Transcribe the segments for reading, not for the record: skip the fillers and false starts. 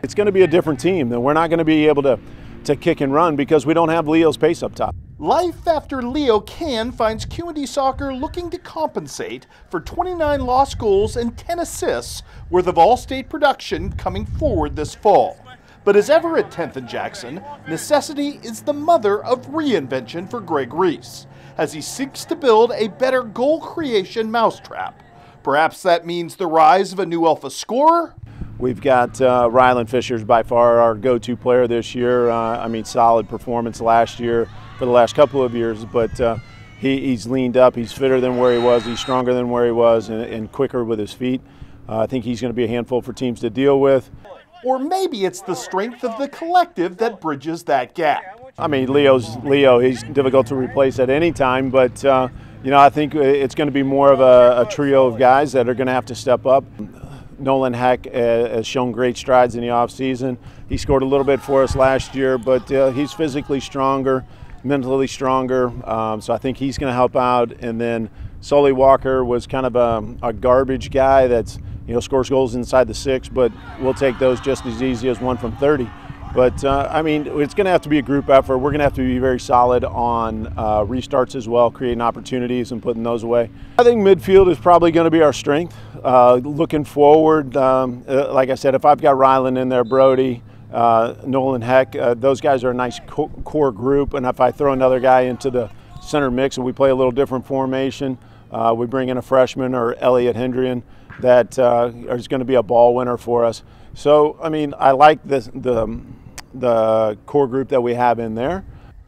It's going to be a different team. We're not going to be able to kick and run because we don't have Leo's pace up top. Life after Leo Can finds Q&D Soccer looking to compensate for 29 lost goals and 10 assists worth of all-state production coming forward this fall. But as ever at 10th and Jackson, necessity is the mother of reinvention for Greg Reese, as he seeks to build a better goal creation mousetrap. Perhaps that means the rise of a new alpha scorer? We've got Rylan Fisher's by far our go-to player this year. I mean, solid performance last year for the last couple of years, but he's leaned up. He's fitter than where he was. He's stronger than where he was and quicker with his feet. I think he's going to be a handful for teams to deal with. Or maybe it's the strength of the collective that bridges that gap. I mean, Leo. He's difficult to replace at any time, but you know, I think it's going to be more of a trio of guys that are going to have to step up. Nolan Heck has shown great strides in the offseason. He scored a little bit for us last year, but he's physically stronger, mentally stronger, so I think he's going to help out. And then Sully Walker was kind of a garbage guy that's, you know, scores goals inside the 6, but we'll take those just as easy as one from 30. But, I mean, it's going to have to be a group effort. We're going to have to be very solid on restarts as well, creating opportunities and putting those away. I think midfield is probably going to be our strength. Looking forward, like I said, if I've got Rylan in there, Brody, Nolan Heck, those guys are a nice core group. And if I throw another guy into the center mix and we play a little different formation, we bring in a freshman or Elliot Hendrian that is going to be a ball winner for us. So, I mean, I like the core group that we have in there.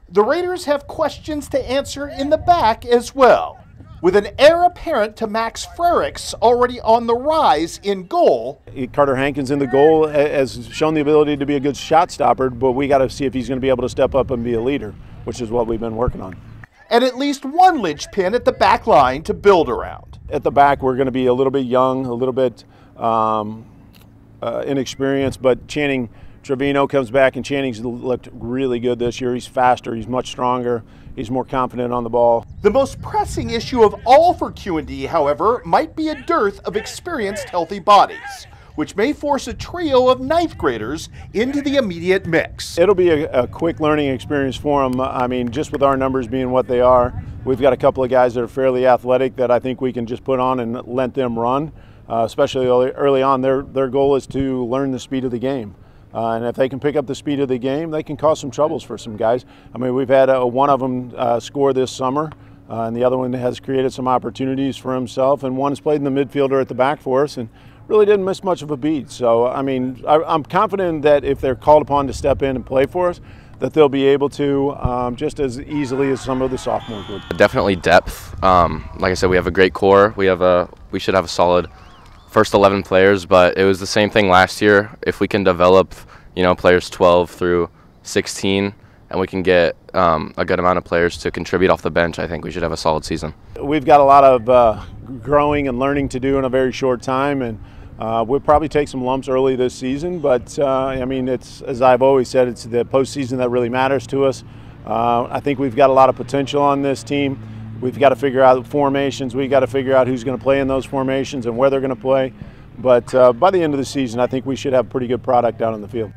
The Raiders have questions to answer in the back as well. With an heir apparent to Max Frericks already on the rise in goal. Carter Hankins in the goal has shown the ability to be a good shot stopper, but we got to see if he's going to be able to step up and be a leader, which is what we've been working on. And at least one linchpin at the back line to build around. At the back, we're going to be a little bit young, a little bit inexperienced, but Channing Trevino comes back, and Channing's looked really good this year. He's faster, he's much stronger, he's more confident on the ball. The most pressing issue of all for Q&D, however, might be a dearth of experienced healthy bodies, which may force a trio of 9th graders into the immediate mix. It'll be a quick learning experience for them. I mean, just with our numbers being what they are, we've got a couple of guys that are fairly athletic that I think we can just put on and let them run. Especially early on, their goal is to learn the speed of the game. And if they can pick up the speed of the game, they can cause some troubles for some guys. I mean, we've had one of them score this summer, and the other one has created some opportunities for himself, and one has played in the midfielder at the back for us and really didn't miss much of a beat. So, I mean, I'm confident that if they're called upon to step in and play for us, that they'll be able to just as easily as some of the sophomores would. Definitely depth. Like I said, we have a great core. We should have a solid first 11 players, but it was the same thing last year. If we can develop, you know, players 12 through 16, and we can get a good amount of players to contribute off the bench, I think we should have a solid season. We've got a lot of growing and learning to do in a very short time, and we'll probably take some lumps early this season, but I mean, it's, as I've always said, it's the postseason that really matters to us. I think we've got a lot of potential on this team. We've got to figure out formations. We've got to figure out who's going to play in those formations and where they're going to play. But by the end of the season, I think we should have a pretty good product out on the field.